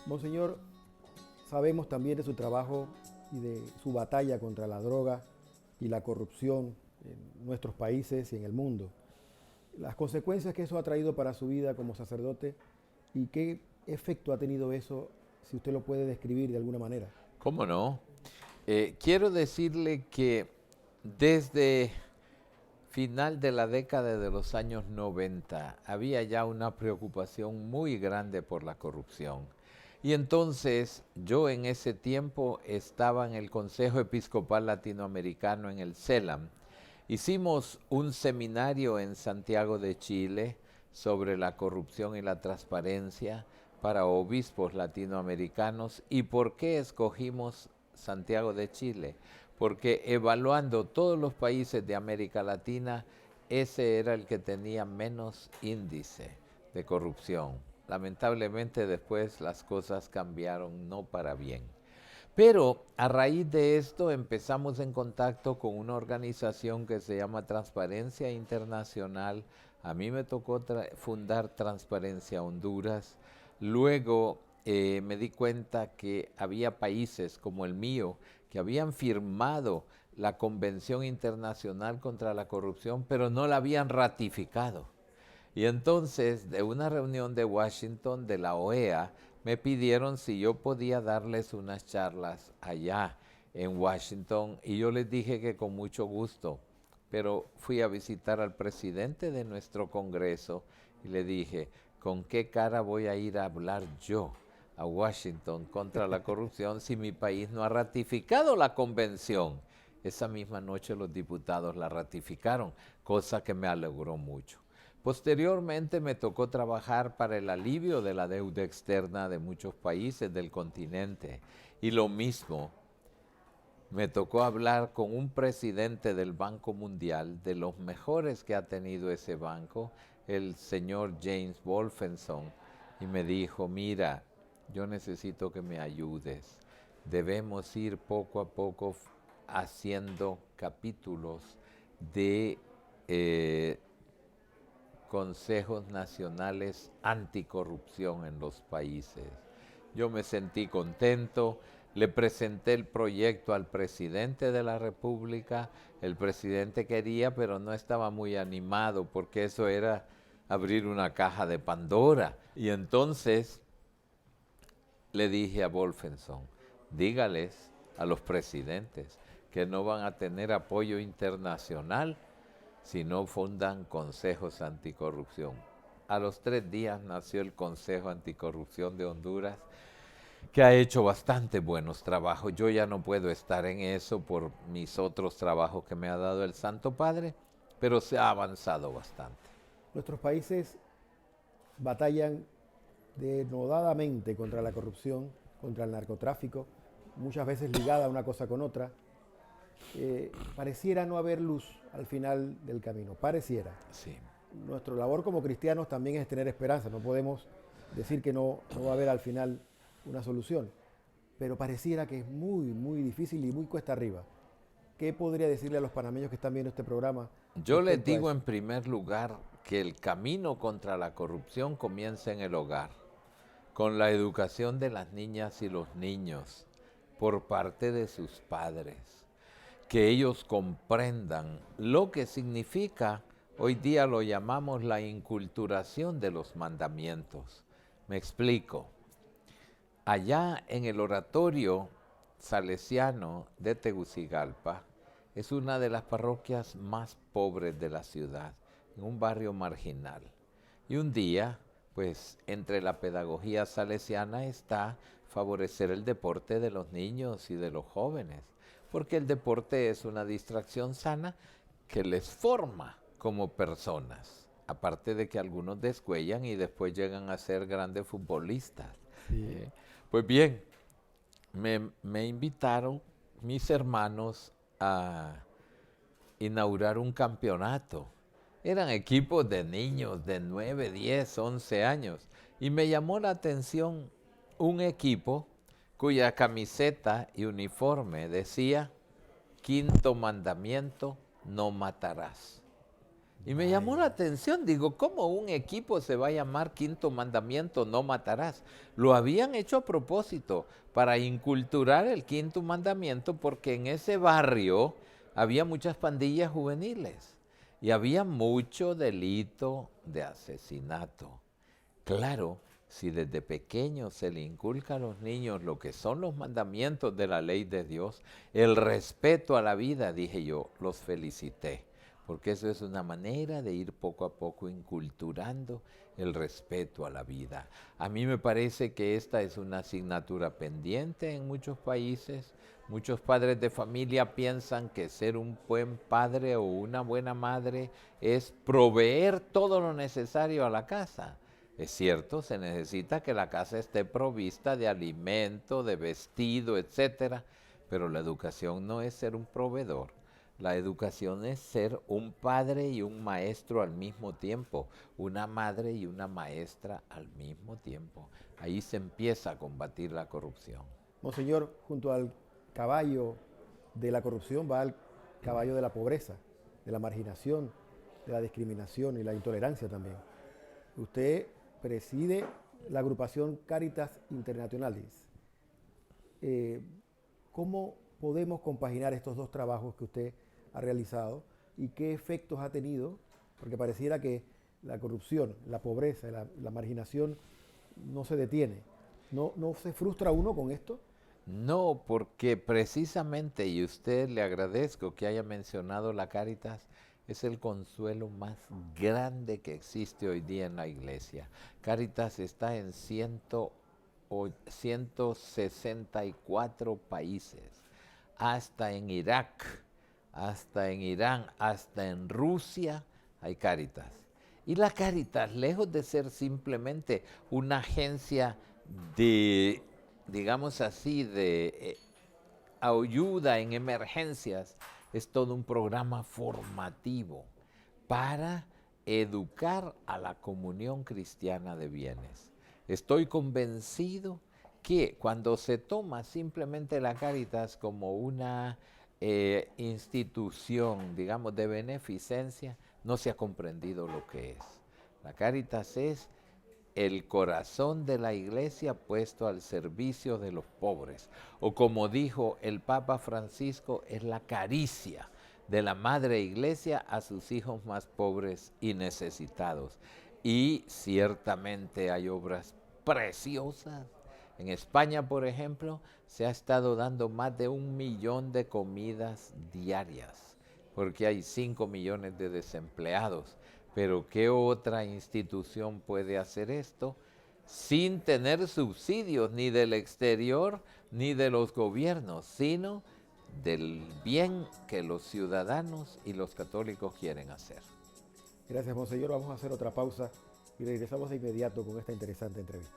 Monseñor, sabemos también de su trabajo y de su batalla contra la droga y la corrupción en nuestros países y en el mundo. Las consecuencias que eso ha traído para su vida como sacerdote y qué efecto ha tenido eso, si usted lo puede describir de alguna manera. ¿Cómo no? Quiero decirle que desde final de la década de los años 90 había ya una preocupación muy grande por la corrupción. Y entonces yo en ese tiempo estaba en el Consejo Episcopal Latinoamericano en el CELAM. Hicimos un seminario en Santiago de Chile sobre la corrupción y la transparencia para obispos latinoamericanos. ¿Y por qué escogimos Santiago de Chile? Porque evaluando todos los países de América Latina, ese era el que tenía menos índice de corrupción. Lamentablemente después las cosas cambiaron no para bien. Pero a raíz de esto empezamos en contacto con una organización que se llama Transparencia Internacional. A mí me tocó fundar Transparencia Honduras. Luego me di cuenta que había países como el mío que habían firmado la Convención Internacional contra la Corrupción, pero no la habían ratificado. Y entonces, de una reunión de Washington, de la OEA, me pidieron si yo podía darles unas charlas allá en Washington y yo les dije que con mucho gusto, pero fui a visitar al presidente de nuestro Congreso y le dije, ¿con qué cara voy a ir a hablar yo a Washington contra la corrupción si mi país no ha ratificado la convención? Esa misma noche los diputados la ratificaron, cosa que me alegró mucho. Posteriormente me tocó trabajar para el alivio de la deuda externa de muchos países del continente. Y lo mismo, me tocó hablar con un presidente del Banco Mundial, de los mejores que ha tenido ese banco, el señor James Wolfenson, y me dijo, mira, yo necesito que me ayudes. Debemos ir poco a poco haciendo capítulos de consejos nacionales anticorrupción en los países. Yo me sentí contento, le presenté el proyecto al presidente de la República, el presidente quería, pero no estaba muy animado porque eso era abrir una caja de Pandora. Y entonces le dije a Wolfenson, dígales a los presidentes que no van a tener apoyo internacional si no fundan consejos anticorrupción. A los 3 días nació el Consejo Anticorrupción de Honduras, que ha hecho bastante buenos trabajos. Yo ya no puedo estar en eso por mis otros trabajos que me ha dado el Santo Padre, pero se ha avanzado bastante. Nuestros países batallan denodadamente contra la corrupción, contra el narcotráfico, muchas veces ligada una cosa con otra. Pareciera no haber luz al final del camino, pareciera. Sí. Nuestra labor como cristianos también es tener esperanza, no podemos decir que no va a haber al final una solución, pero pareciera que es muy difícil y muy cuesta arriba. ¿Qué podría decirle a los panameños que están viendo este programa Yo les respecto a digo eso? en primer lugar que el camino contra la corrupción comienza en el hogar, con la educación de las niñas y los niños por parte de sus padres, que ellos comprendan lo que significa, hoy día lo llamamos la inculturación de los mandamientos. Me explico. Allá en el oratorio salesiano de Tegucigalpa es una de las parroquias más pobres de la ciudad, en un barrio marginal. Y un día, pues entre la pedagogía salesiana está favorecer el deporte de los niños y de los jóvenes, porque el deporte es una distracción sana que les forma como personas, aparte de que algunos descuellan y después llegan a ser grandes futbolistas. Sí. ¿Eh? Pues bien, me invitaron mis hermanos a inaugurar un campeonato. Eran equipos de niños de 9, 10, 11 años. Y me llamó la atención un equipo cuya camiseta y uniforme decía, quinto mandamiento, no matarás. Y me llamó la atención, digo, ¿cómo un equipo se va a llamar Quinto Mandamiento, no matarás? Lo habían hecho a propósito para inculturar el Quinto Mandamiento porque en ese barrio había muchas pandillas juveniles y había mucho delito de asesinato. Claro, si desde pequeños se le inculca a los niños lo que son los mandamientos de la ley de Dios, el respeto a la vida, dije yo, los felicité, porque eso es una manera de ir poco a poco inculturando el respeto a la vida. A mí me parece que esta es una asignatura pendiente en muchos países. Muchos padres de familia piensan que ser un buen padre o una buena madre es proveer todo lo necesario a la casa. Es cierto, se necesita que la casa esté provista de alimento, de vestido, etcétera, pero la educación no es ser un proveedor. La educación es ser un padre y un maestro al mismo tiempo, una madre y una maestra al mismo tiempo. Ahí se empieza a combatir la corrupción. Monseñor, junto al caballo de la corrupción va el caballo de la pobreza, de la marginación, de la discriminación y la intolerancia también. Usted preside la agrupación Cáritas Internationalis. ¿Cómo podemos compaginar estos dos trabajos que usted ha realizado y qué efectos ha tenido? Porque pareciera que la corrupción, la pobreza, la marginación no se detiene. ¿No se frustra uno con esto? No, porque precisamente, y usted le agradezco que haya mencionado la Cáritas, es el consuelo más grande que existe hoy día en la iglesia. Cáritas está en 164 países, hasta en Irak, hasta en Irán, hasta en Rusia hay Cáritas. Y la Cáritas, lejos de ser simplemente una agencia de, digamos así, de ayuda en emergencias, es todo un programa formativo para educar a la comunión cristiana de bienes. Estoy convencido que cuando se toma simplemente la Cáritas como una institución, digamos, de beneficencia, no se ha comprendido lo que es. La Cáritas es el corazón de la iglesia puesto al servicio de los pobres. O como dijo el Papa Francisco, es la caricia de la Madre Iglesia a sus hijos más pobres y necesitados. Y ciertamente hay obras preciosas. En España, por ejemplo, se ha estado dando más de 1 millón de comidas diarias, porque hay 5 millones de desempleados. Pero ¿qué otra institución puede hacer esto sin tener subsidios ni del exterior ni de los gobiernos, sino del bien que los ciudadanos y los católicos quieren hacer? Gracias, Monseñor. Vamos a hacer otra pausa y regresamos de inmediato con esta interesante entrevista.